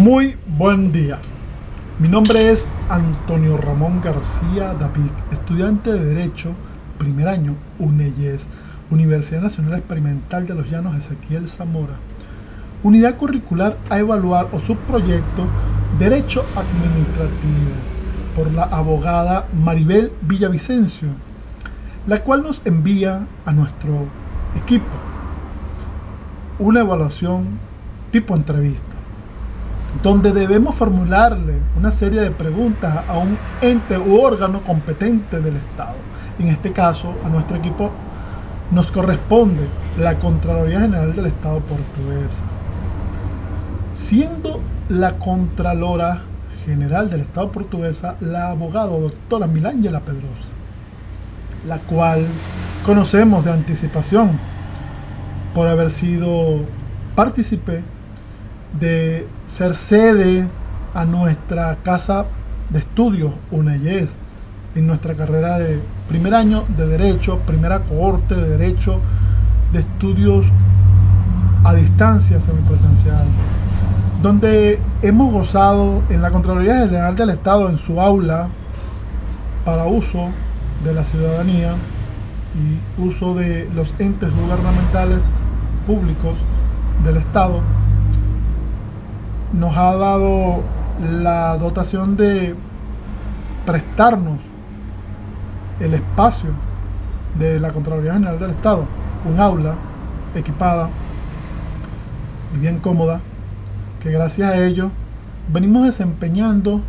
Muy buen día. Mi nombre es Antonio Ramón García David, estudiante de Derecho, primer año, UNEYES, Universidad Nacional Experimental de los Llanos Ezequiel Zamora. Unidad curricular a evaluar o subproyecto Derecho Administrativo, por la abogada Maribel Villavicencio, la cual nos envía a nuestro equipo una evaluación tipo entrevista, donde debemos formularle una serie de preguntas a un ente u órgano competente del Estado. En este caso, a nuestro equipo nos corresponde la Contraloría General del Estado portuguesa, siendo la Contralora General del Estado portuguesa la abogada doctora Milángela Pedrosa, la cual conocemos de anticipación por haber sido partícipe de ser sede a nuestra casa de estudios UNEYES en nuestra carrera de primer año de Derecho, primera cohorte de Derecho de estudios a distancia semipresencial, donde hemos gozado en la Contraloría General del Estado en su aula para uso de la ciudadanía y uso de los entes gubernamentales públicos del Estado. Nos ha dado la dotación de prestarnos el espacio de la Contraloría General del Estado, un aula equipada y bien cómoda, que gracias a ello venimos desempeñando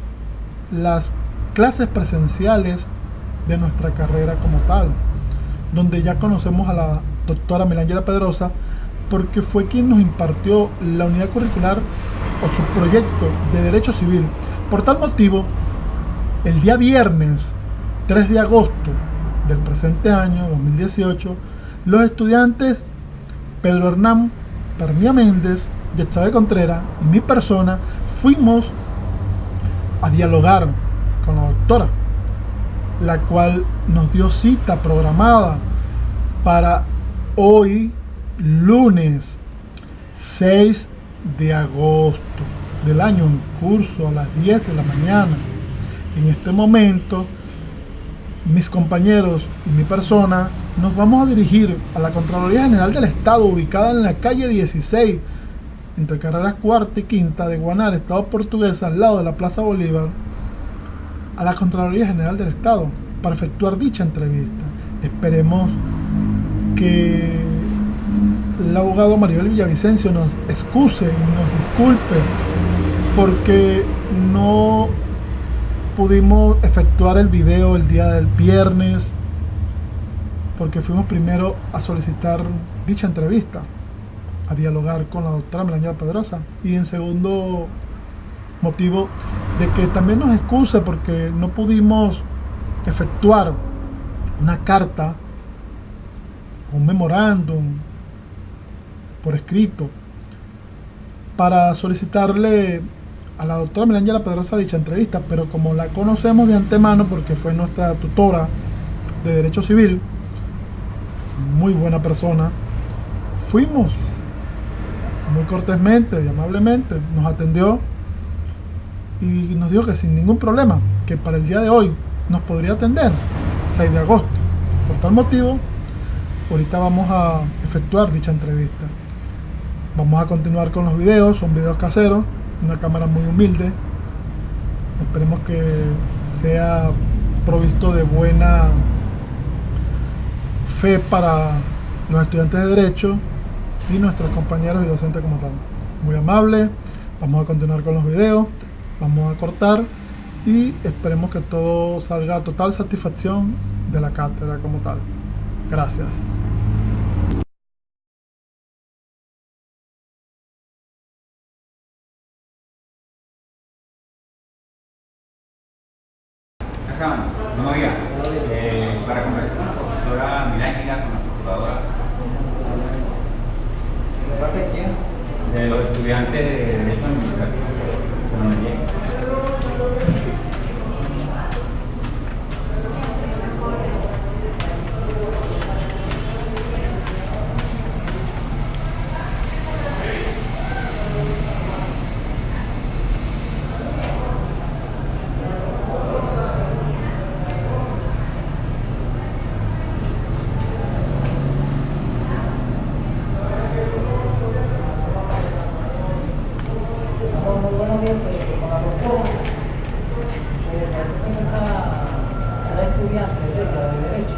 las clases presenciales de nuestra carrera como tal, donde ya conocemos a la doctora Milángela Pedrosa, porque fue quien nos impartió la unidad curricular o su proyecto de Derecho Civil. Por tal motivo, el día viernes 3 de agosto del presente año 2018, los estudiantes Pedro Hernán Pernia Méndez, Yetzabe Contreras y mi persona fuimos a dialogar con la doctora, la cual nos dio cita programada para hoy, lunes 6 de agosto del año en curso, a las 10 de la mañana. En este momento, mis compañeros y mi persona nos vamos a dirigir a la Contraloría General del Estado, ubicada en la calle 16, entre carreras cuarta y quinta de Guanare, Estado portugués, al lado de la Plaza Bolívar, a la Contraloría General del Estado, para efectuar dicha entrevista. Esperemos que el abogado Maribel Villavicencio nos excuse y nos disculpe porque no pudimos efectuar el video el día del viernes, porque fuimos primero a solicitar dicha entrevista, a dialogar con la doctora Milángela Pedrosa, y en segundo motivo de que también nos excuse porque no pudimos efectuar una carta, un memorándum por escrito para solicitarle a la doctora Milángela Pedrosa dicha entrevista, pero como la conocemos de antemano porque fue nuestra tutora de Derecho Civil, muy buena persona, fuimos muy cortésmente y amablemente, nos atendió y nos dijo que sin ningún problema, que para el día de hoy nos podría atender, 6 de agosto. Por tal motivo, ahorita vamos a efectuar dicha entrevista. Vamos a continuar con los videos, son videos caseros, una cámara muy humilde. Esperemos que sea provisto de buena fe para los estudiantes de Derecho y nuestros compañeros y docentes como tal. Muy amable. Vamos a continuar con los videos, vamos a cortar y esperemos que todo salga a total satisfacción de la cátedra como tal. Gracias. Buenos días. Para conversar con la profesora Milángela, con la procuradora. ¿De parte de quién? De los estudiantes de Derecho Administrativo de la UNEYES. valiente que con la doctora, se nunca será estudiante de Derecho.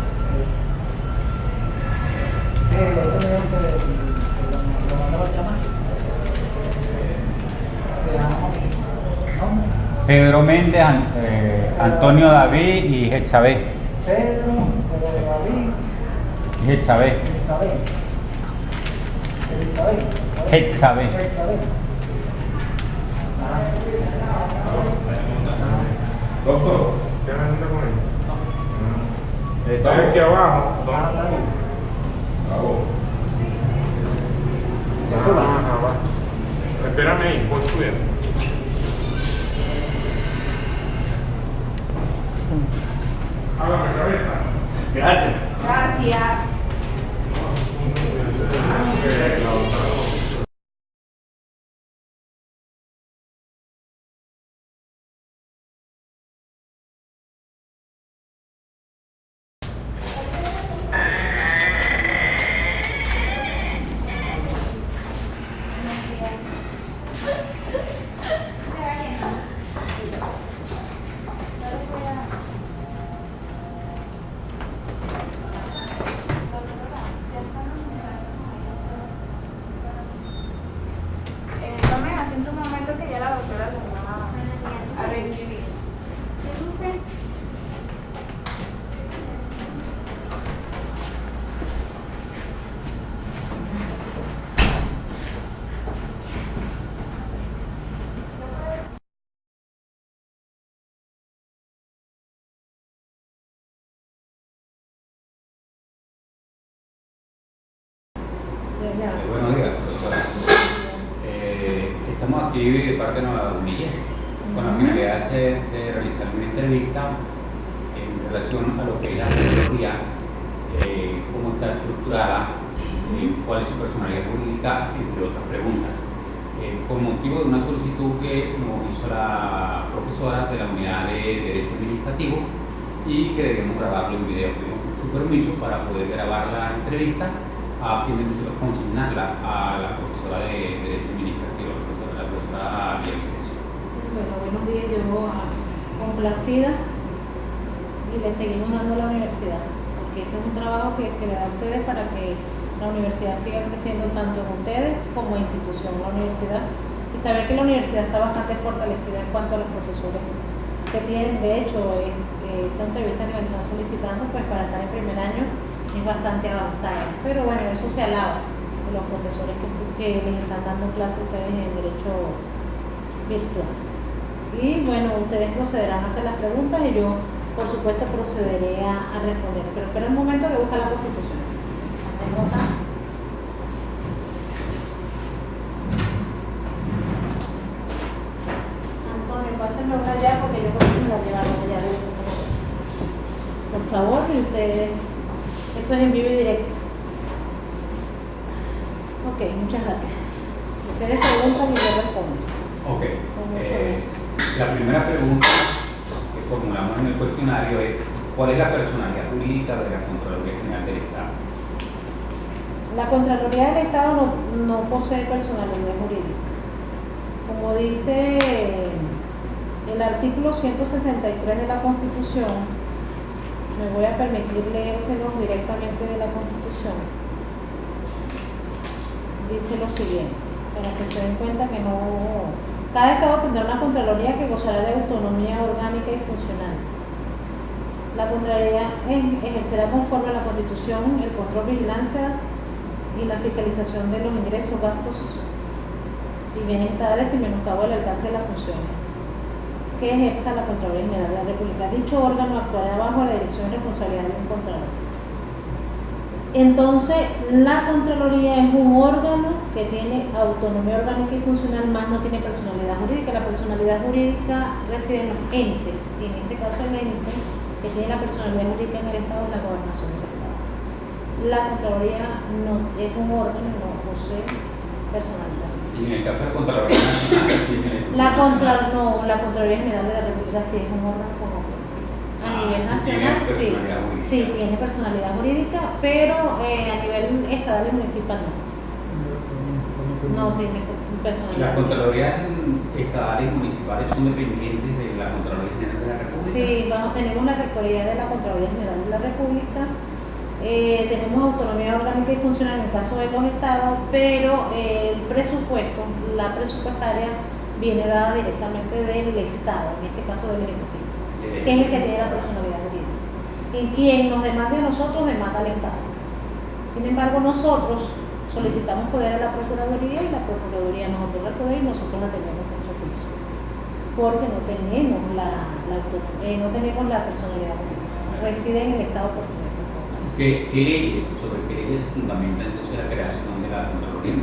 Sí, yo tenía que lo mandaba a llamar. Pedro Méndez, Antonio David y Jezabel. Pedro, David. Jezabel. Jezabel. Doctor, ¿qué necesita con él? Está aquí abajo. Espérame ahí, por subir. Hágame cabeza. Gracias. Gracias. Tome asiento un momento que ya la doctora lo va a recibir. Buenos días, profesora. Estamos aquí de parte de Nueva Unilla con la finalidad de realizar una entrevista en relación a lo que es la tecnología, cómo está estructurada, cuál es su personalidad jurídica, entre otras preguntas. Por motivo de una solicitud que nos hizo la profesora de la unidad de Derecho Administrativo y que debemos grabarlo en video. Pedimos su permiso para poder grabar la entrevista a fin de nosotros consignarla a la profesora de Derecho Administrativo, la profesora Villavicencio. Bueno, buenos días, yo complacida y le seguimos dando a la universidad, porque este es un trabajo que se le da a ustedes para que la universidad siga creciendo tanto en ustedes como institución, la universidad, y saber que la universidad está bastante fortalecida en cuanto a los profesores que tienen. De hecho, esta entrevista que la están solicitando, pues para estar en primer año, es bastante avanzada, pero bueno, eso se alaba de los profesores que les están dando clase a ustedes en Derecho Virtual. Y bueno, ustedes procederán a hacer las preguntas y yo, por supuesto, procederé a responder. Pero espera un momento que busca la Constitución. La tengo acá. Antonio, pásenme una ya porque yo creo que me la llevaron allá adentro. Por favor, y ustedes, esto es en vivo y directo. Ok, muchas gracias. Ustedes preguntan y yo respondo. Ok. La primera pregunta que formulamos en el cuestionario es: ¿cuál es la personalidad jurídica de la Contraloría General del Estado? La Contraloría del Estado no posee personalidad jurídica. Como dice el artículo 163 de la Constitución, me voy a permitir leérselos directamente de la Constitución. Dice lo siguiente, para que se den cuenta que no... Cada Estado tendrá una Contraloría que gozará de autonomía orgánica y funcional. La Contraloría ejercerá conforme a la Constitución el control, vigilancia y la fiscalización de los ingresos, gastos y bienes estatales sin menoscabo del alcance de las funciones que ejerza la Contraloría General de la República. Dicho órgano actuará bajo la dirección y responsabilidad de un Contralor. Entonces, la Contraloría es un órgano que tiene autonomía orgánica y funcional, más no tiene personalidad jurídica. La personalidad jurídica reside en los entes, y en este caso el ente que tiene la personalidad jurídica en el Estado es la Gobernación del Estado. La Contraloría no es un órgano, no posee personalidad. Y en el caso de la Contraloría Nacional, la Contraloría General de la República sí es un órgano como a nivel nacional, sí tiene personalidad jurídica, pero a nivel estatal y municipal no tiene personalidad. ¿Las contralorías estadales y municipales son dependientes de la Contraloría General de la República? Sí, tenemos la Rectoría de la Contraloría General de la República, tenemos autonomía orgánica y funcional en el caso de los estados, pero el presupuesto, la presupuestaria viene dada directamente del Estado, en este caso del Ejecutivo, que es el que tiene la personalidad jurídica. En quien nos demande a nosotros, demanda al Estado. Sin embargo, nosotros solicitamos poder a la Procuraduría y la Procuraduría nos otorga el poder y nosotros la tenemos con su juicio, porque no tenemos no tenemos la personalidad jurídica, reside en el Estado portugués en todo caso. ¿Qué leyes, sobre qué leyes se fundamenta entonces la creación de la Contraloría?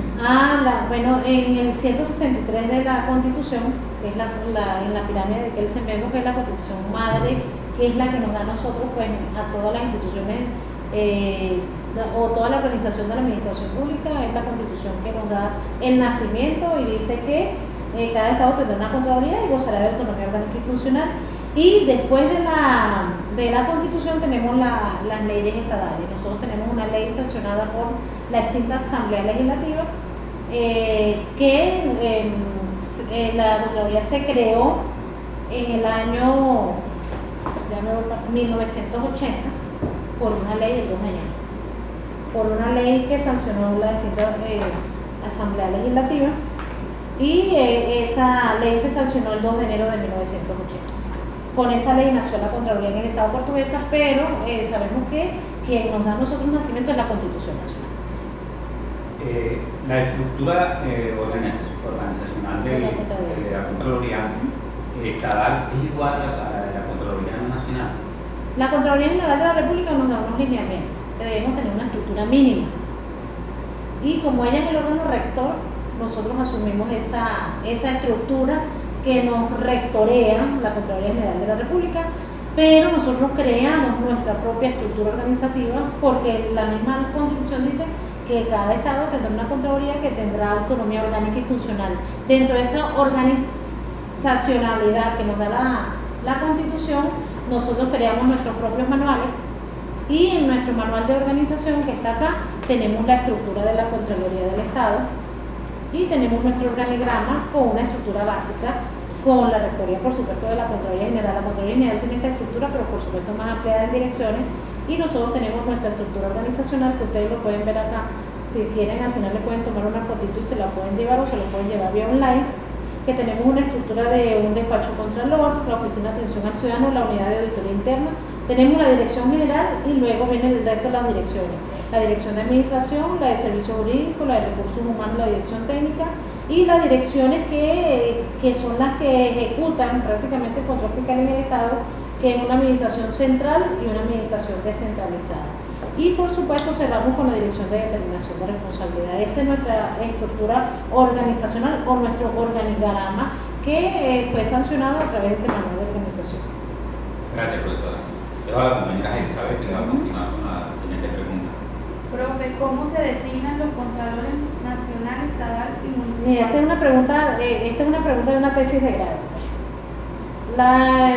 Bueno, en el 163 de la Constitución, que es en la pirámide de que vemos que es la Constitución madre, que es la que nos da a nosotros, pues, a todas las instituciones o toda la organización de la administración pública, es la Constitución que nos da el nacimiento y dice que cada estado tendrá una Contraloría y gozará de autonomía orgánica y funcional. Y después de la Constitución tenemos las leyes estadales. Nosotros tenemos una ley sancionada por la extinta Asamblea Legislativa, que la Contraloría se creó en el año 1980 por una ley de 2 años, por una ley que sancionó la extinta Asamblea Legislativa, y esa ley se sancionó el 2 de enero de 1980. Con esa ley nació la Contraloría en el Estado portuguesa, pero sabemos que quien nos da a nosotros nacimiento es la Constitución Nacional. La estructura organizacional de la Contraloría estatal es igual a la de la Contraloría Nacional. La Contraloría General de la República nos da unos lineamientos, que debemos tener una estructura mínima. Y como ella es el órgano rector, nosotros asumimos esa estructura que nos rectorea la Contraloría General de la República, pero nosotros creamos nuestra propia estructura organizativa, porque la misma Constitución dice que cada estado tendrá una Contraloría que tendrá autonomía orgánica y funcional. Dentro de esa organizacionalidad que nos da la Constitución, nosotros creamos nuestros propios manuales, y en nuestro manual de organización que está acá tenemos la estructura de la Contraloría del Estado y tenemos nuestro organigrama con una estructura básica, con la rectoría, por supuesto, de la Contraloría General. La Contraloría General tiene esta estructura, pero por supuesto más ampliada en direcciones, y nosotros tenemos nuestra estructura organizacional, que ustedes lo pueden ver acá. Si quieren, al final le pueden tomar una fotito y se la pueden llevar, o se la pueden llevar vía online, que tenemos una estructura de un despacho contralor, la oficina de atención al ciudadano, la unidad de auditoría interna, tenemos la dirección general y luego viene el resto de las direcciones: la dirección de administración, la de servicios jurídicos, la de recursos humanos, la dirección técnica, y las direcciones que son las que ejecutan prácticamente el control fiscal en el Estado, que es una administración central y una administración descentralizada. Y por supuesto cerramos con la dirección de determinación de responsabilidad. Esa es nuestra estructura organizacional o nuestro organigrama, que fue sancionado a través de este manual de organización. Gracias, profesora. Dejo a la compañera Elizabeth, que le va a continuar con la siguiente pregunta. Profe, ¿cómo se designan los contralores nacional, estatal y municipal? Mira, esta es una pregunta de una tesis de grado. La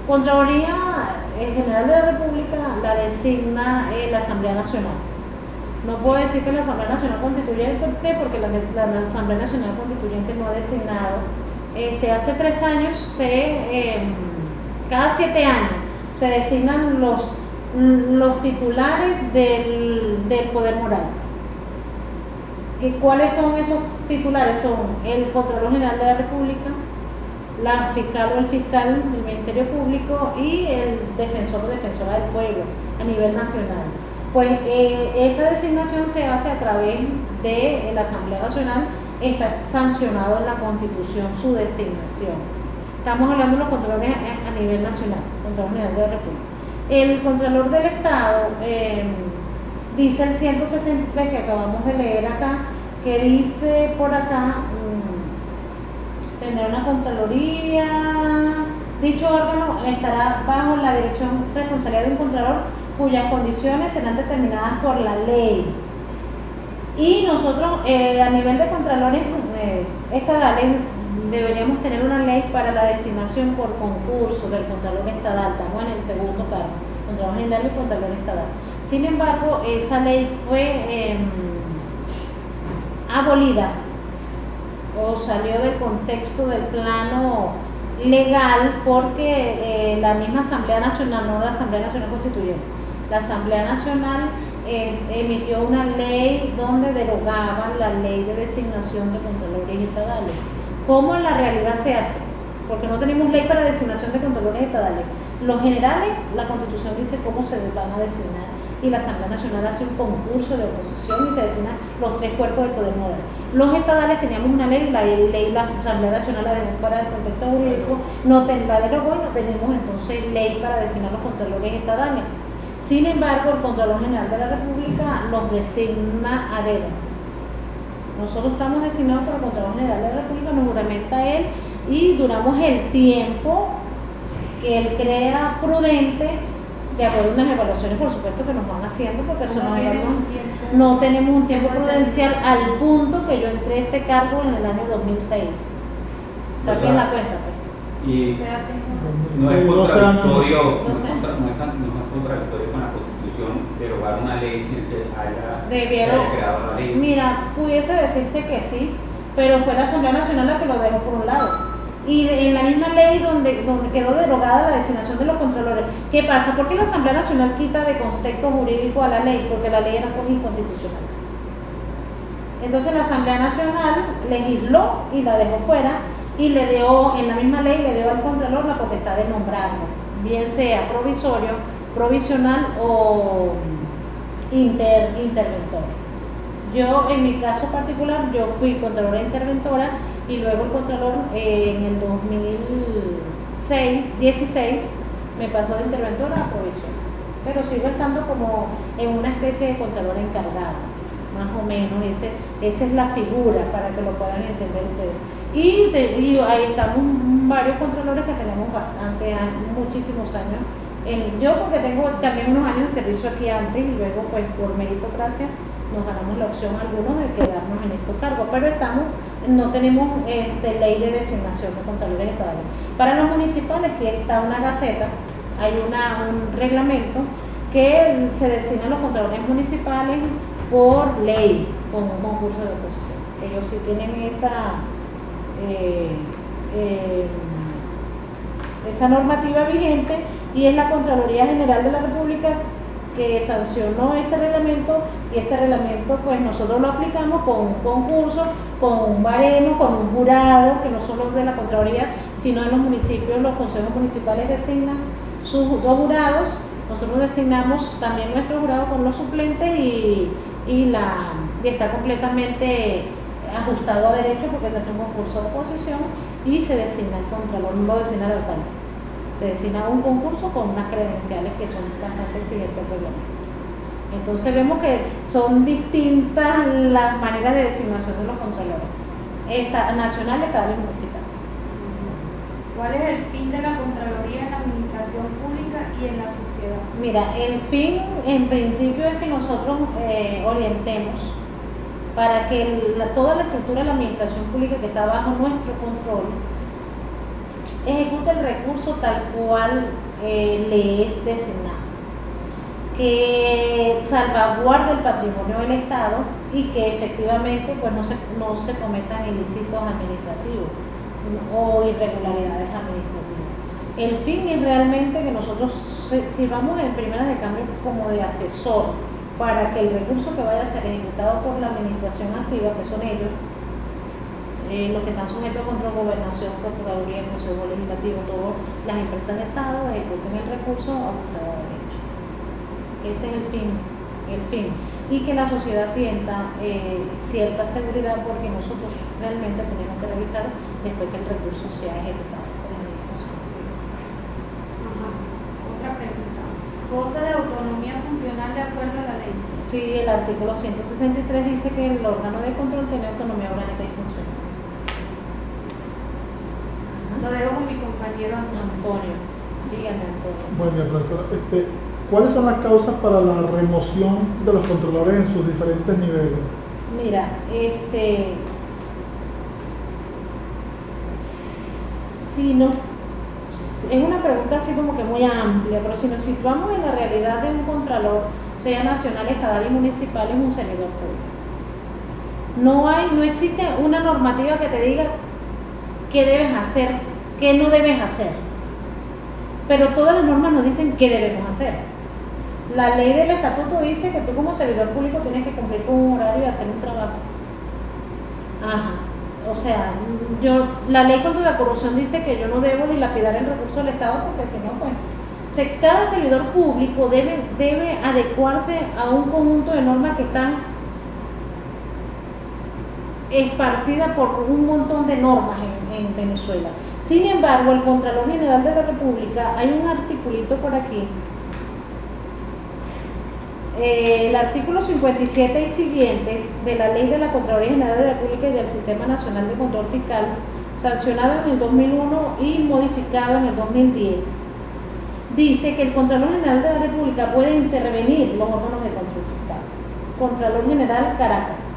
Contraloría General de la República la designa la Asamblea Nacional. No puedo decir que la Asamblea Nacional Constituyente, porque la Asamblea Nacional Constituyente no ha designado. Hace 3 años, cada 7 años, se designan los titulares del poder moral. ¿Cuáles son esos titulares? Son el Contralor General de la República, la fiscal o el fiscal del Ministerio Público y el defensor o defensora del pueblo a nivel nacional. Pues esa designación se hace a través de la Asamblea Nacional, está sancionado en la Constitución su designación. Estamos hablando de los contralores a nivel nacional, Contralor General de la República. El Contralor del Estado, dice el 163 que acabamos de leer acá, que dice por acá, tener una Contraloría. Dicho órgano estará bajo la dirección responsabilidad de un Contralor cuyas condiciones serán determinadas por la ley. Y nosotros, a nivel de Contralores estadales, deberíamos tener una ley para la designación por concurso del Contralor Estadal. Estamos en el segundo cargo, Contralor General y Contralor Estadal. Sin embargo, esa ley fue abolida o salió del contexto del plano legal porque la misma Asamblea Nacional, no la Asamblea Nacional Constituyente, la Asamblea Nacional emitió una ley donde derogaba la ley de designación de contralores estadales. ¿Cómo en la realidad se hace? Porque no tenemos ley para designación de contralores estadales. Los generales, la Constitución dice cómo se van a designar y la Asamblea Nacional hace un concurso de oposición y se designan los 3 cuerpos del poder moral. Los estadales teníamos una ley, la Asamblea Nacional la dejó fuera del contexto jurídico, la derogó y no tenemos entonces ley para designar los contralores estadales. Sin embargo, el Contralor General de la República los designa a dedo. Nosotros estamos designados por el Contralor General de la República, nos juramenta él y duramos el tiempo que él crea prudente, de acuerdo a unas evaluaciones, por supuesto, que nos van haciendo, porque eso no tenemos un tiempo prudencial al punto que yo entré a este cargo en el año 2006. Saquen la cuenta, pues. Y no es contradictorio, no es contradictorio con la Constitución derogar una ley sin que haya creado la ley. Mira, pudiese decirse que sí, pero fue la Asamblea Nacional la que lo dejó por un lado. Y en la misma ley donde quedó derogada la designación de los contralores. ¿Qué pasa? ¿Por qué la Asamblea Nacional quita de contexto jurídico a la ley? Porque la ley era inconstitucional. Entonces la Asamblea Nacional legisló y la dejó fuera y le dio, en la misma ley, le dio al contralor la potestad de nombrarlo, bien sea provisorio, provisional o interventores. Yo, en mi caso particular, yo fui contralora interventora y luego el contralor en el 2016 me pasó de interventora a provisional, pero sigo estando como en una especie de contralora encargada, más o menos, esa es la figura para que lo puedan entender ustedes. Y ahí estamos varios contralores que tenemos muchísimos años. Yo porque tengo también unos años de servicio aquí antes y luego pues por meritocracia nos ganamos la opción algunos de quedarnos en estos cargos, pero no tenemos ley de designación de contralores estadales. Para los municipales sí está una gaceta, hay un reglamento que se designan los contralores municipales por ley, con un concurso de oposición. Ellos sí tienen esa normativa vigente y es la Contraloría General de la República que sancionó este reglamento y ese reglamento pues nosotros lo aplicamos con un concurso, con un baremo, con un jurado que no solo de la Contraloría sino en los municipios, los consejos municipales designan sus 2 jurados, nosotros designamos también nuestro jurado con los suplentes y está completamente ajustado a derecho porque se hace un concurso de oposición y se designa el contralor, no lo designa el alcalde. Se designa un concurso con unas credenciales que son bastante exigentes al reglamento. Entonces vemos que son distintas las maneras de designación de los contralores, nacional, estatal y municipal. ¿Cuál es el fin de la Contraloría en la administración pública y en la sociedad? Mira, el fin en principio es que nosotros orientemos para que toda la estructura de la administración pública que está bajo nuestro control ejecute el recurso tal cual le es designado, que salvaguarde el patrimonio del Estado y que efectivamente pues, no se cometan ilícitos administrativos o irregularidades administrativas. El fin es realmente que nosotros sirvamos en primeras de cambio como de asesor para que el recurso que vaya a ser ejecutado por la administración activa, que son ellos, los que están sujetos a control, gobernación, procuraduría, consejo legislativo, todas las empresas de Estado ejecuten el recurso ajustado a derecho. Ese es el fin. Y que la sociedad sienta cierta seguridad porque nosotros realmente tenemos que revisar después que el recurso sea ejecutado por la administración. Ajá. Otra pregunta. ¿Goza de autonomía funcional de acuerdo a la ley? Sí, el artículo 163 dice que el órgano de control tiene autonomía orgánica y funcional. Lo dejo con mi compañero Antonio. Dígame, Antonio. Bueno, profesora, ¿cuáles son las causas para la remoción de los controladores en sus diferentes niveles? Mira, si no, es una pregunta así como que muy amplia, pero si nos situamos en la realidad de un contralor, sea nacional, estatal y municipal, es un servidor público. No existe una normativa que te diga qué debes hacer, qué no debes hacer. Pero todas las normas nos dicen qué debemos hacer. La ley del estatuto dice que tú como servidor público tienes que cumplir con un horario y hacer un trabajo. Ajá. O sea, la ley contra la corrupción dice que yo no debo dilapidar el recurso del Estado porque si no, pues... O sea, cada servidor público debe adecuarse a un conjunto de normas que están esparcidas por un montón de normas en Venezuela. Sin embargo, el Contralor General de la República, hay un articulito por aquí, el artículo 57 y siguiente de la Ley de la Contraloría General de la República y del Sistema Nacional de Control Fiscal, sancionado en el 2001 y modificado en el 2010, dice que el Contralor General de la República puede intervenir los órganos de control fiscal. Contralor General Caracas.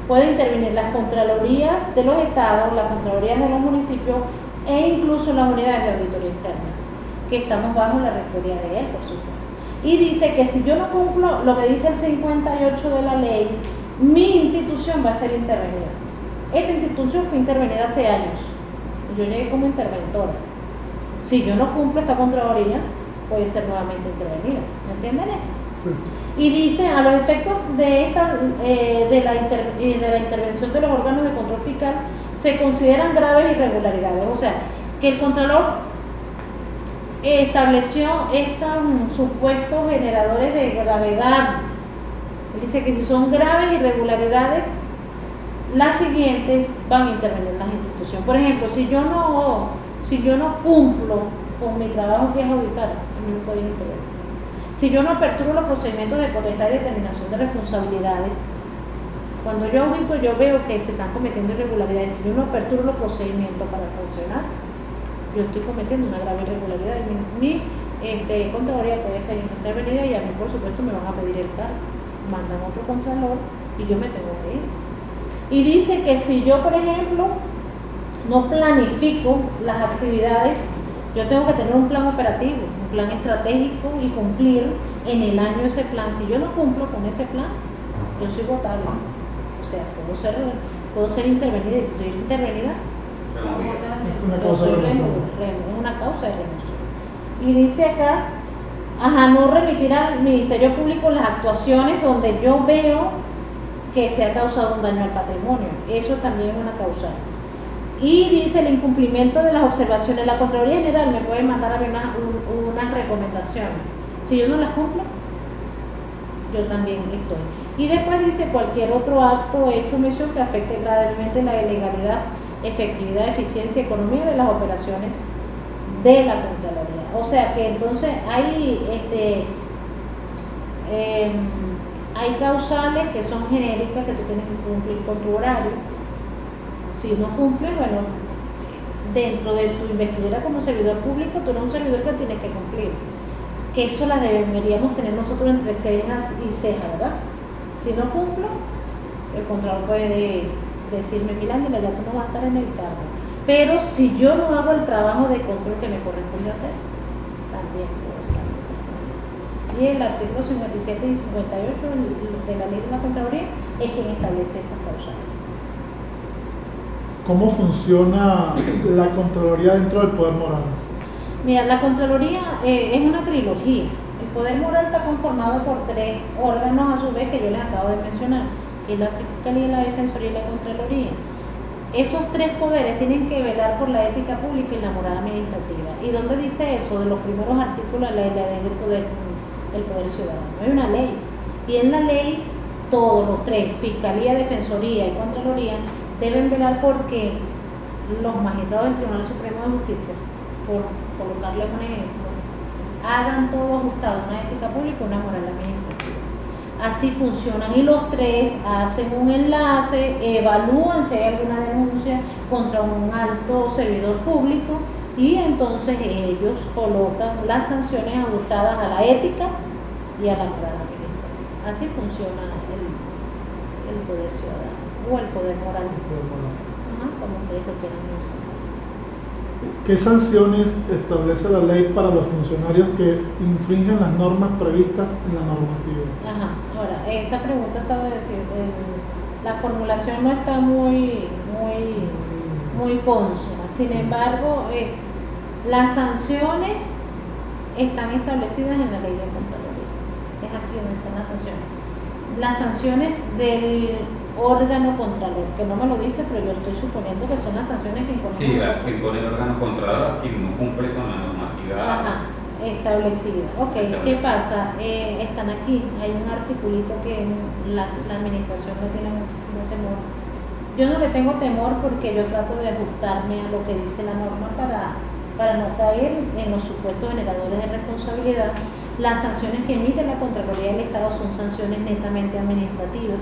Puede intervenir las Contralorías de los estados, las Contralorías de los municipios e incluso las unidades de auditoría interna, que estamos bajo la rectoría de él, por supuesto. Y dice que si yo no cumplo lo que dice el 58 de la ley, mi institución va a ser intervenida. Esta institución fue intervenida hace años. Yo llegué como interventora. Si yo no cumplo esta Contraloría, puede ser nuevamente intervenida. ¿Me entienden eso? Sí. Y dice, a los efectos de la intervención de los órganos de control fiscal, se consideran graves irregularidades. O sea, que el Contralor estableció estos supuestos generadores de gravedad. Dice que si son graves irregularidades, las siguientes van a intervenir las instituciones. Por ejemplo, si yo no cumplo con mi trabajo que es auditar, a mí me pueden intervenir. Si yo no aperturo los procedimientos de potestad y determinación de responsabilidades, cuando yo audito yo veo que se están cometiendo irregularidades. Si yo no aperturo los procedimientos para sancionar, yo estoy cometiendo una grave irregularidad. Mi Contraloría puede ser intervenida y a mí, por supuesto, me van a pedir el cargo. Mandan otro contralor y yo me tengo que ir. Y dice que si yo, por ejemplo, no planifico las actividades, yo tengo que tener un plan operativo, un plan estratégico y cumplir en el año ese plan. Si yo no cumplo con ese plan, yo soy votable. O sea, puedo ser intervenida, y si soy intervenida, una causa de remoción. Y dice acá, no remitir al Ministerio Público las actuaciones donde yo veo que se ha causado un daño al patrimonio. Eso también es una causa. Y dice el incumplimiento de las observaciones. La Contraloría General me puede mandar a mí unas recomendaciones. Si yo no las cumplo, yo también estoy. Y después dice cualquier otro acto, hecho o omisión que afecte gravemente la legalidad, efectividad, eficiencia y economía de las operaciones de la Contraloría. O sea que entonces hay causales que son genéricas, que tú tienes que cumplir con tu horario. Si no cumples, bueno, dentro de tu investidura como servidor público, tú eres un servidor que tienes que cumplir. Que eso la deberíamos tener nosotros entre cejas y cejas, ¿verdad? Si no cumplo, el Contralor puede decirme, mira, Ángela, ya tú no vas a estar en el cargo. Pero si yo no hago el trabajo de control que me corresponde hacer, también puedo estar en ese cargo. Y el artículo 57 y 58 de la ley de la Contraloría es quien establece esas causales. ¿Cómo funciona la Contraloría dentro del Poder Moral? Mira, la Contraloría es una trilogía. El Poder Moral está conformado por tres órganos a su vez que yo les acabo de mencionar, que es la Fiscalía, la Defensoría y la Contraloría. Esos tres poderes tienen que velar por la ética pública y la moral administrativa. ¿Y dónde dice eso? De los primeros artículos de la ley del poder ciudadano. Hay una ley. Y en la ley, todos los tres, Fiscalía, Defensoría y Contraloría, deben velar porque los magistrados del Tribunal Supremo de Justicia, por colocarles un ejemplo, hagan todo ajustado, una ética pública y una moral administrativa. Así funcionan y los tres hacen un enlace, evalúan si hay alguna denuncia contra un alto servidor público y entonces ellos colocan las sanciones ajustadas a la ética y a la moral administrativa. Así funciona el poder ciudadano o el poder moral, como ustedes lo quieran mencionar. ¿Qué sanciones establece la ley para los funcionarios que infringen las normas previstas en la normativa? Ahora, esa pregunta está la formulación no está muy consona. Sin embargo, las sanciones están establecidas en la ley de Contraloría. Es aquí donde están las sanciones. Las sanciones del órgano contralor, que no me lo dice, pero yo estoy suponiendo que son las sanciones que impone. Sí, las que impone el órgano contralor quien no cumple con la normativa establecida. Ok, ¿qué pasa? Están aquí, hay un articulito que la administración le tiene muchísimo temor. Yo no le tengo temor porque yo trato de ajustarme a lo que dice la norma para no caer en los supuestos generadores de responsabilidad. Las sanciones que emite la Contraloría del Estado son sanciones netamente administrativas.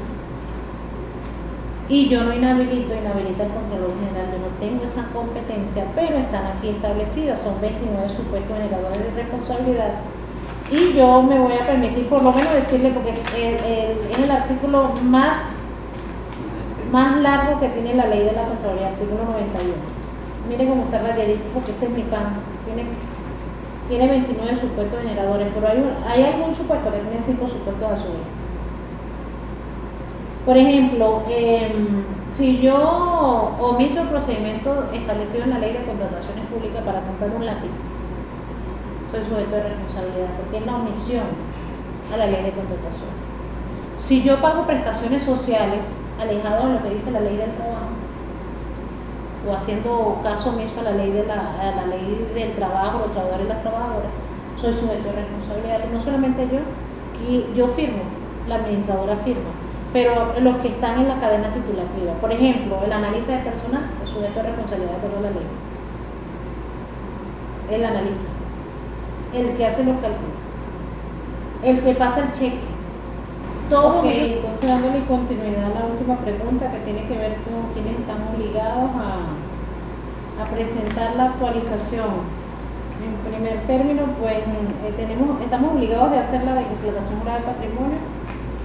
Y yo no inhabilita al Contralor General, yo no tengo esa competencia, pero están aquí establecidas, son 29 supuestos generadores de responsabilidad. Y yo me voy a permitir por lo menos decirle, porque es el artículo más largo que tiene la ley de la Contraloría, artículo 91. Miren cómo está rayadito, porque este es mi pan, tiene 29 supuestos generadores, pero hay algún supuesto que tiene 5 supuestos a su vez. Por ejemplo, si yo omito el procedimiento establecido en la ley de contrataciones públicas para comprar un lápiz, soy sujeto de responsabilidad, porque es la omisión a la ley de contratación. Si yo pago prestaciones sociales, alejado de lo que dice la ley del trabajo, o haciendo caso omiso a la ley del trabajo, los trabajadores y las trabajadoras, soy sujeto de responsabilidad. Pero no solamente yo firmo, la administradora firma, pero los que están en la cadena titulativa, por ejemplo, el analista de personal es sujeto de responsabilidad de acuerdo a la ley. El analista, el que hace los cálculos, el que pasa el cheque, todo. Okay, entonces dándole continuidad a la última pregunta que tiene que ver con quienes están obligados a presentar la actualización. En primer término, pues estamos obligados de hacer la declaración jurada de patrimonio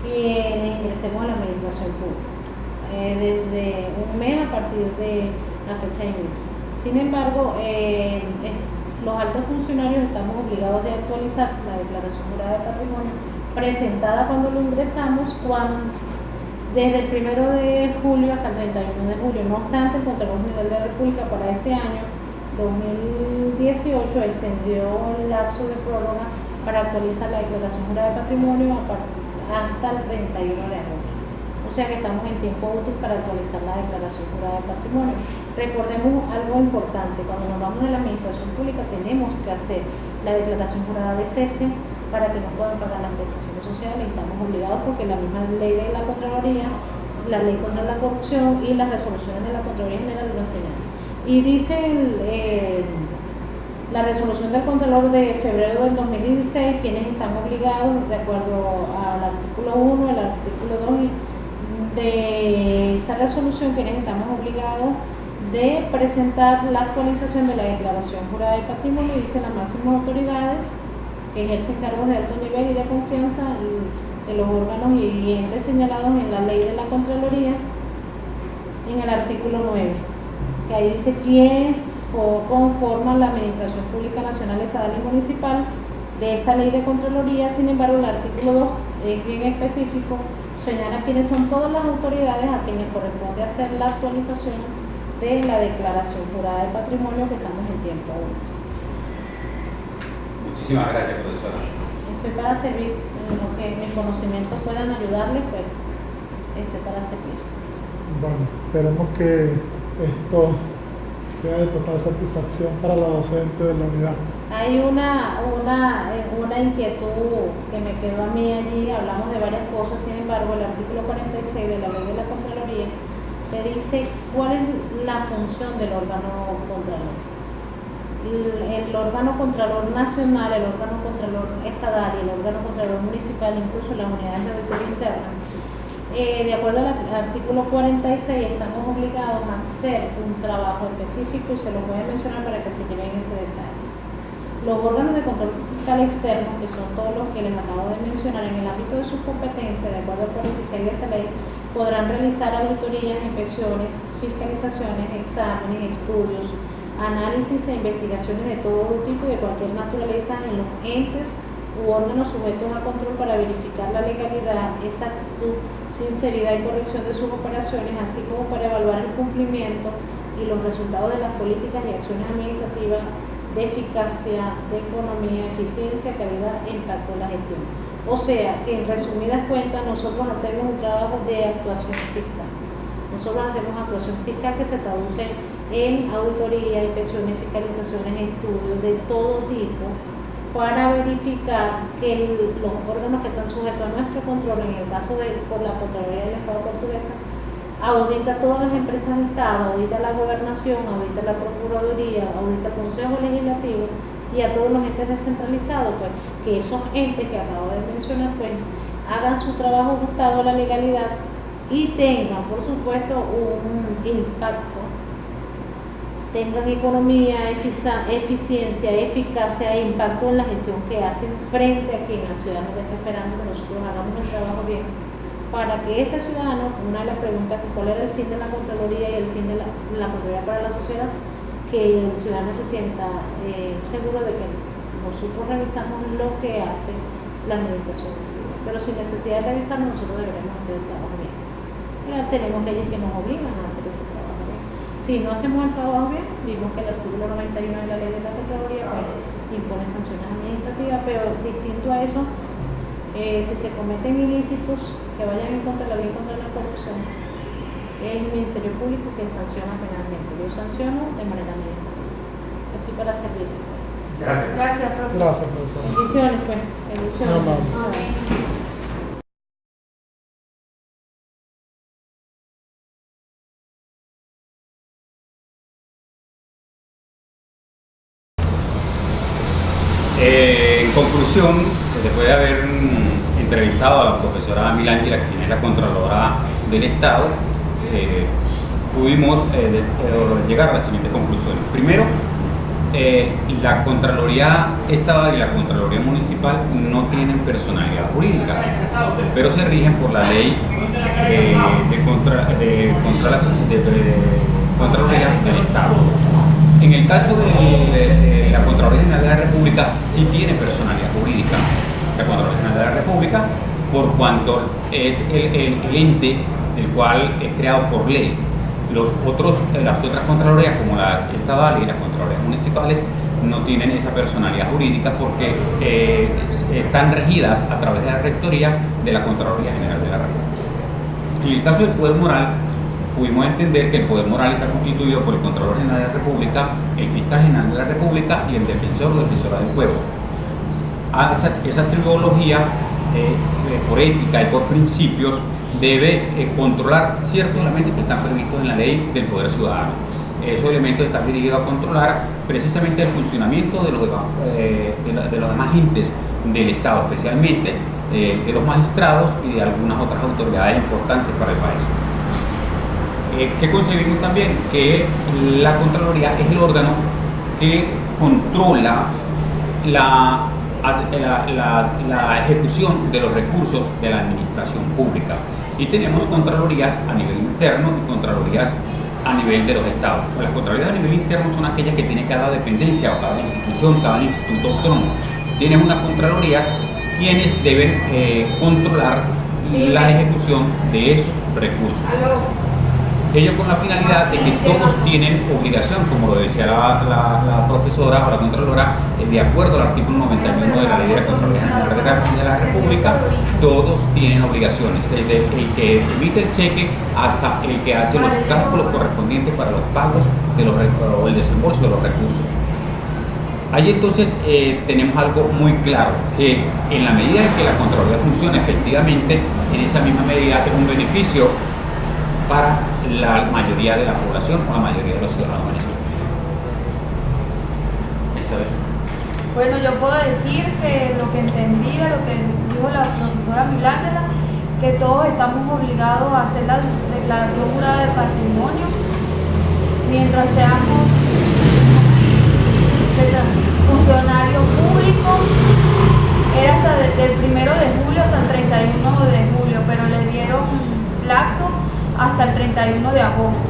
y ingresemos a la administración pública desde un mes a partir de la fecha de inicio. Sin embargo, los altos funcionarios estamos obligados de actualizar la declaración jurada de patrimonio presentada cuando lo ingresamos, desde el 1 de julio hasta el 31 de julio. No obstante, el Contralor General de la República para este año 2018 extendió el lapso de prórroga para actualizar la declaración jurada de patrimonio hasta el 31 de agosto. O sea que estamos en tiempo útil para actualizar la declaración jurada de patrimonio. Recordemos algo importante: cuando nos vamos de la administración pública tenemos que hacer la declaración jurada de cese para que no puedan pagar las prestaciones sociales. Estamos obligados porque la misma ley de la Contraloría, la ley contra la corrupción y las resoluciones de la Contraloría General lo señalan. Y dice la resolución del Contralor de febrero del 2016, quienes están obligados, de acuerdo al artículo 1, el artículo 2 de esa resolución, quienes estamos obligados de presentar la actualización de la declaración jurada de patrimonio. Dice las máximas autoridades que ejercen cargos de alto nivel y de confianza de los órganos y entes señalados en la ley de la Contraloría, en el artículo 9, que ahí dice quiénes conforman la Administración Pública Nacional, Estatal y Municipal de esta ley de Contraloría. Sin embargo, el artículo 2 es bien específico, señala quiénes son todas las autoridades a quienes corresponde hacer la actualización de la declaración jurada de patrimonio, que estamos en tiempo útil. Muchísimas gracias, profesora. Estoy para servir, en lo que mis conocimientos puedan ayudarles, pues estoy para servir. Bueno, esperemos que esto sea de total satisfacción para la docente de la unidad. Hay una inquietud que me quedó a mí allí. Hablamos de varias cosas, sin embargo, el artículo 46 de la ley de la Contraloría te dice cuál es la función del órgano contralor. El órgano contralor nacional, el órgano contralor estatal y el órgano contralor municipal, incluso las unidades de auditoría interna, de acuerdo al artículo 46, estamos obligados a hacer un trabajo específico, y se los voy a mencionar para que se lleven ese detalle. Los órganos de control fiscal externo, que son todos los que les acabo de mencionar, en el ámbito de sus competencias, de acuerdo al 46 de esta ley, podrán realizar auditorías, inspecciones, fiscalizaciones, exámenes, estudios, análisis e investigaciones de todo tipo y de cualquier naturaleza en los entes u órganos sujetos a control para verificar la legalidad, exactitud, sinceridad y corrección de sus operaciones, así como para evaluar el cumplimiento y los resultados de las políticas y acciones administrativas de eficacia, de economía, eficiencia, calidad e impacto de la gestión. O sea, que en resumidas cuentas nosotros hacemos un trabajo de actuación fiscal. Nosotros hacemos actuación fiscal que se traduce en auditoría, inspecciones, fiscalizaciones, estudios de todo tipo, para verificar que los órganos que están sujetos a nuestro control, en el caso de por la Contraloría del Estado portuguesa, audita todas las empresas del Estado, audita la gobernación, audita la Procuraduría, audita el Consejo Legislativo y a todos los entes descentralizados, pues que esos entes que acabo de mencionar pues hagan su trabajo ajustado a la legalidad y tengan por supuesto un impacto, tengan economía, eficiencia, eficacia e impacto en la gestión que hacen frente a quien el ciudadano que está esperando que nosotros hagamos el trabajo bien, para que ese ciudadano, una de las preguntas que cuál era el fin de la Contraloría y el fin de la Contraloría para la sociedad, que el ciudadano se sienta seguro de que nosotros revisamos lo que hace la administración pública, pero sin necesidad de revisarlo nosotros deberemos hacer el trabajo bien. Tenemos leyes que nos obligan a hacer ese trabajo bien. Si no hacemos el trabajo bien, vimos que el artículo 91 de la ley de la Contraloría pues, impone sanciones administrativas, pero distinto a eso, si se cometen ilícitos que vayan en contra de la ley contra la corrupción, es el Ministerio Público que sanciona penalmente. Yo sanciono de manera administrativa. Estoy para servir. Gracias. Gracias, profe. Gracias, profesor. Bendiciones, pues. Bendiciones. No, vamos. Amén. En conclusión, después de haber entrevistado a la profesora Milangela, quien es la Contralora del Estado, pudimos llegar a las siguientes conclusiones. Primero, la Contraloría Estatal y la Contraloría Municipal no tienen personalidad jurídica, pero se rigen por la ley de Contraloría del Estado. En el caso de la Contraloría General de la República, sí tiene personalidad jurídica. La Contraloría General de la República, por cuanto es el ente el cual es creado por ley. Las otras Contralorías, como las estatales y las Contralorías municipales, no tienen esa personalidad jurídica porque están regidas a través de la rectoría de la Contraloría General de la República. En el caso del poder moral, pudimos entender que el poder moral está constituido por el Contralor General de la República, el Fiscal General de la República y el Defensor o Defensora del Pueblo. Esa trilogía, por ética y por principios, debe controlar ciertos elementos que están previstos en la ley del poder ciudadano. Esos elementos están dirigidos a controlar precisamente el funcionamiento de los demás entes del Estado, especialmente de los magistrados y de algunas otras autoridades importantes para el país. ¿Qué concebimos también? Que la Contraloría es el órgano que controla la ejecución de los recursos de la administración pública. Y tenemos Contralorías a nivel interno y Contralorías a nivel de los estados. Las Contralorías a nivel interno son aquellas que tiene cada dependencia o cada institución, cada instituto autónomo. Tienen unas Contralorías quienes deben controlar la ejecución de esos recursos. Ello con la finalidad de que todos tienen obligación, como lo decía la profesora o la Contralora, de acuerdo al artículo 91 de la Ley de la Contraloría General de la República, todos tienen obligaciones, desde el que emite el cheque hasta el que hace los cálculos correspondientes para los pagos o el desembolso de los recursos. Allí entonces tenemos algo muy claro, que en la medida en que la Contraloría funciona efectivamente, en esa misma medida es un beneficio para la mayoría de la población o la mayoría de los ciudadanos venezolanos. Isabel. Bueno, yo puedo decir que lo que entendí de lo que dijo la profesora Milangela, que todos estamos obligados a hacer la declaración jurada de patrimonio mientras seamos funcionarios públicos. Era hasta del 1 de julio hasta el 31 de julio, pero le dieron plazo hasta el 31 de agosto.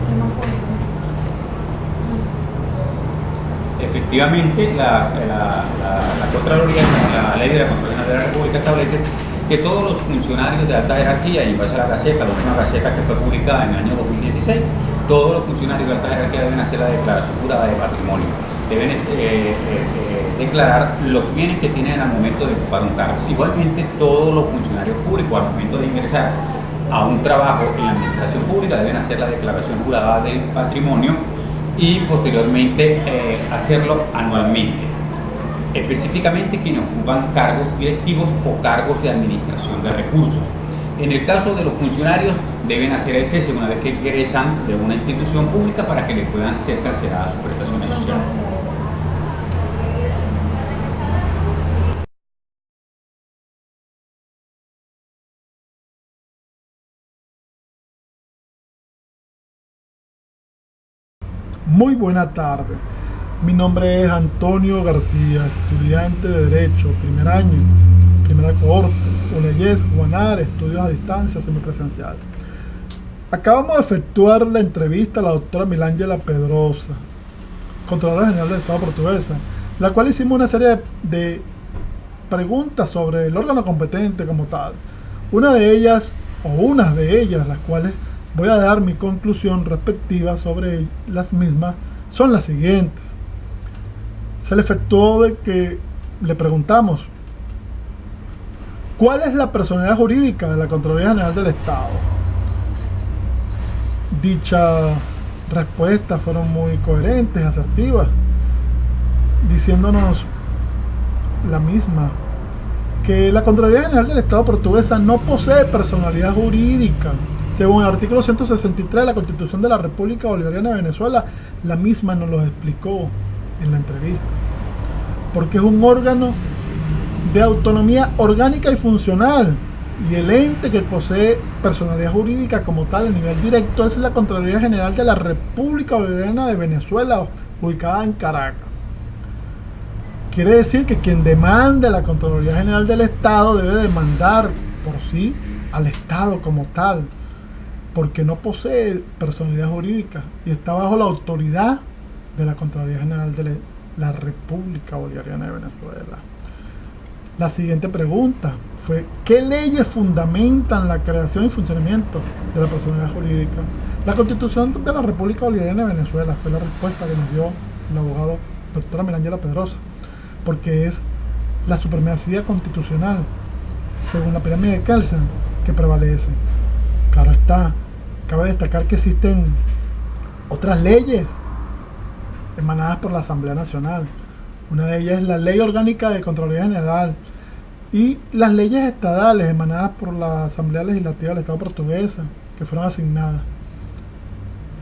¿Qué más puedo decir? Efectivamente, la Contraloría, la ley de la Contraloría de la República establece que todos los funcionarios de alta jerarquía, y en base a la Gaceta, la última Gaceta que fue publicada en el año 2016, todos los funcionarios de alta jerarquía deben hacer la declaración jurada de patrimonio, deben declarar los bienes que tienen al momento de ocupar un cargo. Igualmente, todos los funcionarios públicos al momento de ingresar a un trabajo en la administración pública deben hacer la declaración jurada del patrimonio y posteriormente hacerlo anualmente. Específicamente quienes ocupan cargos directivos o cargos de administración de recursos. En el caso de los funcionarios, deben hacer el cese una vez que ingresan de una institución pública para que les puedan ser canceladas sus prestaciones sociales. Muy buena tarde. Mi nombre es Antonio García, estudiante de Derecho, primer año, primera cohorte, UNEYES, UANAR, estudios a distancia, semipresencial. Acabamos de efectuar la entrevista a la doctora Milángela Pedrosa, Contralora General del Estado Portuguesa, la cual hicimos una serie de preguntas sobre el órgano competente como tal. Unas de ellas, las cuales voy a dar mi conclusión respectiva sobre las mismas, son las siguientes. Se le efectuó de que le preguntamos ¿cuál es la personalidad jurídica de la Contraloría General del Estado? Dichas respuestas fueron muy coherentes, asertivas, diciéndonos la misma, que la Contraloría General del Estado Portuguesa no posee personalidad jurídica. Según el artículo 163 de la Constitución de la República Bolivariana de Venezuela, la misma nos lo explicó en la entrevista, porque es un órgano de autonomía orgánica y funcional, y el ente que posee personalidad jurídica como tal a nivel directo es la Contraloría General de la República Bolivariana de Venezuela, ubicada en Caracas. Quiere decir que quien demande la Contraloría General del Estado debe demandar por sí al Estado como tal, porque no posee personalidad jurídica y está bajo la autoridad de la Contraloría General de la República Bolivariana de Venezuela. La siguiente pregunta fue: ¿qué leyes fundamentan la creación y funcionamiento de la personalidad jurídica? La Constitución de la República Bolivariana de Venezuela, fue la respuesta que nos dio el abogado doctora Milángela Pedrosa, porque es la supremacía constitucional, según la pirámide de Kelsen, que prevalece. Claro está, cabe destacar que existen otras leyes emanadas por la Asamblea Nacional. Una de ellas es la Ley Orgánica de Contraloría General y las leyes estadales emanadas por la Asamblea Legislativa del Estado Portuguesa, que fueron asignadas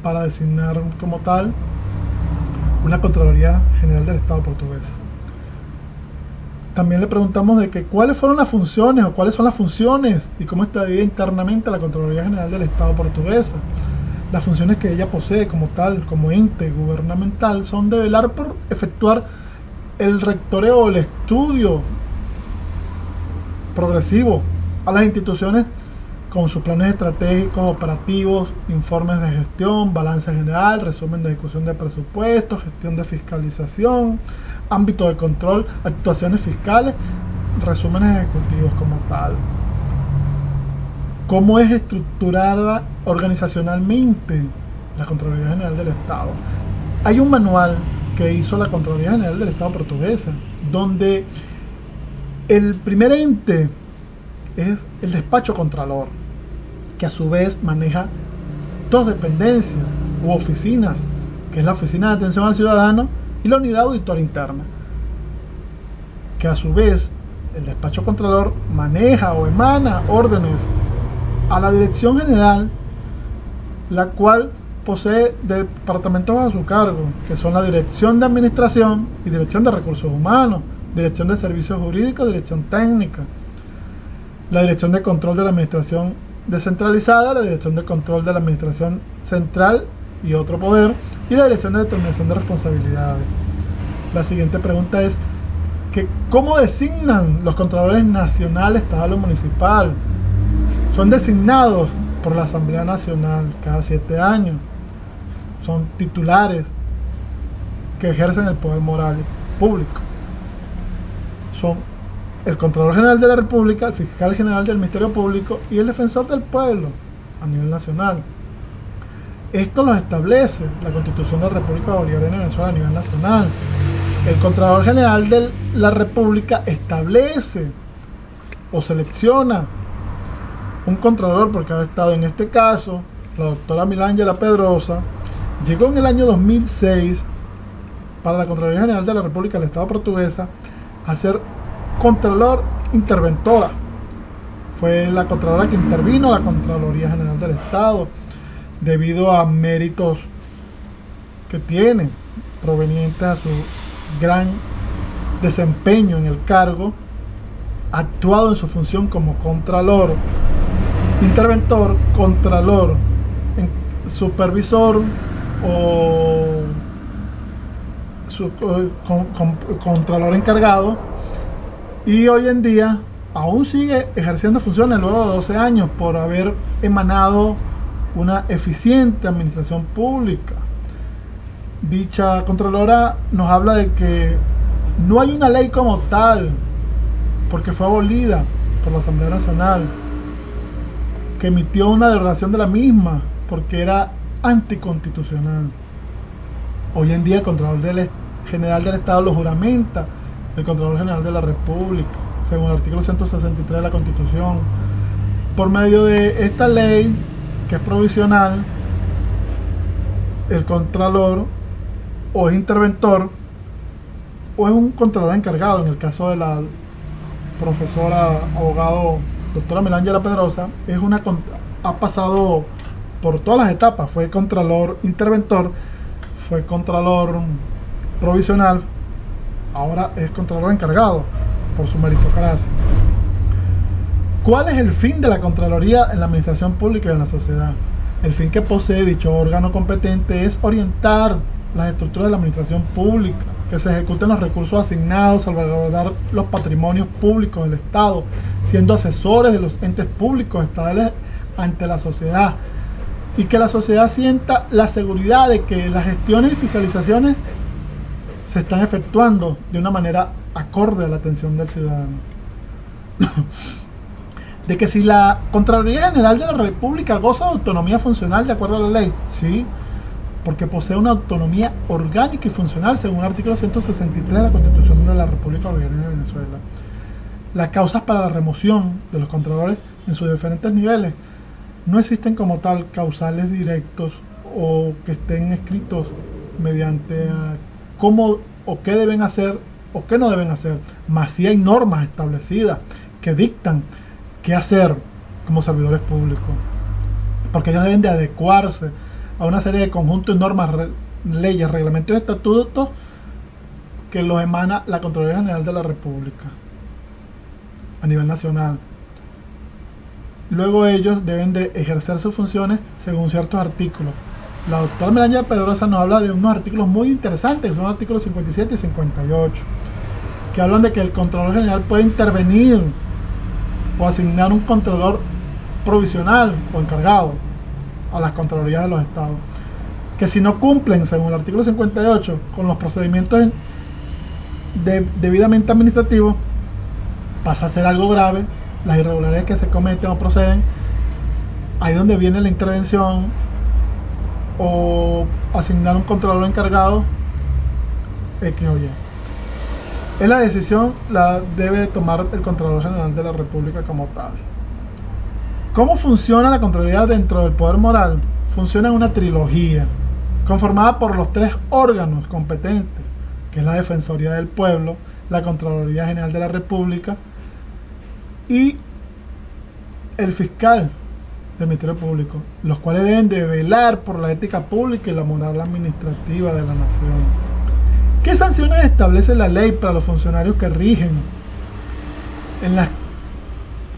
para designar como tal una Contraloría General del Estado Portuguesa. También le preguntamos de que cuáles fueron las funciones o cuáles son las funciones y cómo está dividida internamente la Contraloría General del Estado Portuguesa. Las funciones que ella posee como tal, como ente gubernamental, son de velar por efectuar el rectoreo o el estudio progresivo a las instituciones con sus planes estratégicos, operativos, informes de gestión, balance general, resumen de ejecución de presupuestos, gestión de fiscalización, ámbito de control, actuaciones fiscales, resúmenes ejecutivos como tal. ¿Cómo es estructurada organizacionalmente la Contraloría General del Estado? Hay un manual que hizo la Contraloría General del Estado Portuguesa, donde el primer ente es el despacho Contralor, que a su vez maneja dos dependencias u oficinas, que es la Oficina de Atención al Ciudadano y la Unidad Auditora Interna, que a su vez el despacho Contralor maneja o emana órdenes a la Dirección General, la cual posee departamentos a su cargo, que son la Dirección de Administración y Dirección de Recursos Humanos, Dirección de Servicios Jurídicos, Dirección Técnica, la Dirección de Control de la Administración Descentralizada, la Dirección de Control de la Administración Central y otro poder, y la Dirección de Determinación de Responsabilidades. La siguiente pregunta es que ¿cómo designan los controladores nacional, estatal o municipal? Son designados por la Asamblea Nacional cada 7 años. Son titulares que ejercen el poder moral público. Son el Contralor General de la República, el Fiscal General del Ministerio Público y el Defensor del Pueblo a nivel nacional. Esto lo establece la Constitución de la República Bolivariana de Venezuela a nivel nacional. El Contralor General de la República establece o selecciona un contralor por cada estado. En este caso, la doctora Milángela Pedrosa llegó en el año 2006 para la Contraloría General de la República del Estado Portuguesa a ser Contralor Interventora. Fue la Contralora que intervino a la Contraloría General del Estado debido a méritos que tiene provenientes a su gran desempeño en el cargo, ha actuado en su función como Contralor Interventor, Contralor Supervisor o Contralor Encargado, y hoy en día aún sigue ejerciendo funciones luego de 12 años por haber emanado una eficiente administración pública. Dicha Contralora nos habla de que no hay una ley como tal, porque fue abolida por la Asamblea Nacional, que emitió una derogación de la misma, porque era anticonstitucional. Hoy en día el Contralor General del Estado lo juramenta el Contralor General de la República, según el artículo 163 de la Constitución. Por medio de esta ley, que es provisional, el Contralor o es interventor o es un Contralor encargado. En el caso de la profesora, abogado, doctora Milángela Pedrosa, ha pasado por todas las etapas. Fue Contralor interventor, fue Contralor provisional, ahora es Contralor encargado por su meritocracia. ¿Cuál es el fin de la Contraloría en la administración pública y en la sociedad? El fin que posee dicho órgano competente es orientar las estructuras de la administración pública, que se ejecuten los recursos asignados, salvaguardar los patrimonios públicos del Estado, siendo asesores de los entes públicos estatales ante la sociedad, y que la sociedad sienta la seguridad de que las gestiones y fiscalizaciones se están efectuando de una manera acorde a la atención del ciudadano. De que si la Contraloría General de la República goza de autonomía funcional de acuerdo a la ley, sí, porque posee una autonomía orgánica y funcional según el artículo 163 de la Constitución de la República Bolivariana de Venezuela. Las causas para la remoción de los contralores en sus diferentes niveles no existen como tal causales directos o que estén escritos mediante cómo o qué deben hacer o qué no deben hacer, mas sí hay normas establecidas que dictan qué hacer como servidores públicos, porque ellos deben de adecuarse a una serie de conjuntos de normas, leyes, reglamentos y estatutos que los emana la Contraloría General de la República a nivel nacional. Luego ellos deben de ejercer sus funciones según ciertos artículos. La doctora Milángela Pedrosa nos habla de unos artículos muy interesantes, que son los artículos 57 y 58, que hablan de que el Contralor General puede intervenir o asignar un Contralor provisional o encargado a las Contralorías de los Estados, que si no cumplen, según el artículo 58, con los procedimientos debidamente administrativos, pasa a ser algo grave. Las irregularidades que se cometen o proceden, ahí donde viene la intervención o asignar un Contralor encargado, X o Y. Es la decisión la debe tomar el Contralor General de la República como tal. ¿Cómo funciona la Contraloría dentro del poder moral? Funciona en una trilogía conformada por los tres órganos competentes, que es la Defensoría del Pueblo, la Contraloría General de la República y el fiscal del Ministerio Público, los cuales deben de velar por la ética pública y la moral administrativa de la nación. ¿Qué sanciones establece la ley para los funcionarios que rigen en los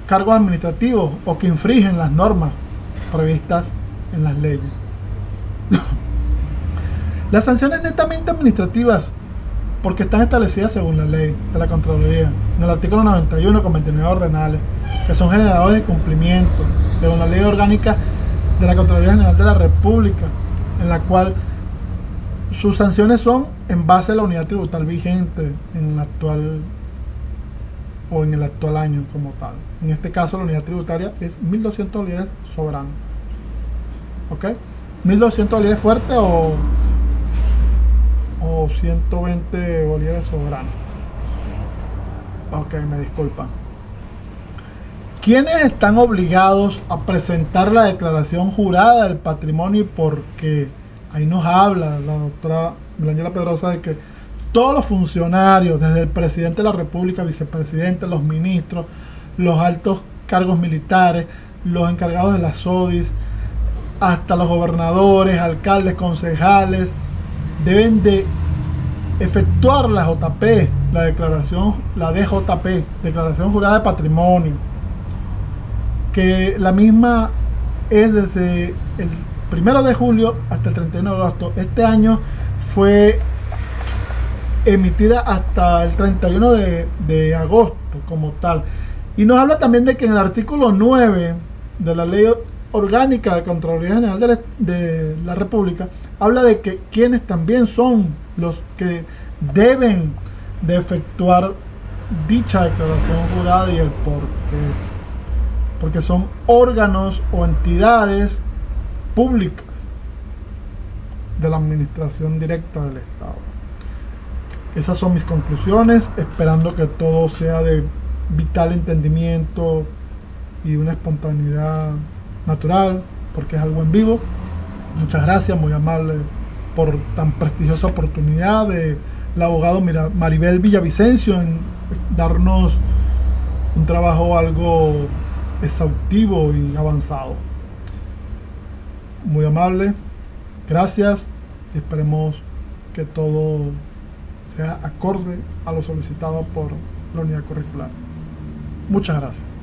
cargos administrativos o que infringen las normas previstas en las leyes? Las sanciones netamente administrativas, porque están establecidas según la ley de la Contraloría, en el artículo 91 con 29 ordenales, que son generadores de cumplimiento, según la ley orgánica de la Contraloría General de la República, en la cual sus sanciones son en base a la unidad tributal vigente en la actual o en el actual año como tal. En este caso la unidad tributaria es 1.200 bolívares soberanos. ¿Ok? 1.200 bolívares fuerte o 120 bolívares soberanos. Ok, me disculpan. ¿Quiénes están obligados a presentar la declaración jurada del patrimonio? Y por qué. Ahí nos habla la doctora Melaniela Pedrosa de que todos los funcionarios, desde el presidente de la República, vicepresidente, los ministros, los altos cargos militares, los encargados de las SODIs, hasta los gobernadores, alcaldes, concejales, deben de efectuar la JP, la declaración, la DJP, Declaración Jurada de Patrimonio, que la misma es desde el 1 de julio hasta el 31 de agosto. Este año fue emitida hasta el 31 de agosto como tal. Y nos habla también de que en el artículo 9 de la Ley Orgánica de Contraloría General de la República habla de que quienes también son los que deben de efectuar dicha declaración jurada y el por qué. Porque son órganos o entidades públicas de la administración directa del Estado. Esas son mis conclusiones, esperando que todo sea de vital entendimiento y una espontaneidad natural, porque es algo en vivo. Muchas gracias, muy amable por tan prestigiosa oportunidad de la abogada Maribel Villavicencio en darnos un trabajo algo exhaustivo y avanzado. Muy amable, gracias, y esperemos que todo sea acorde a lo solicitado por la unidad curricular. Muchas gracias.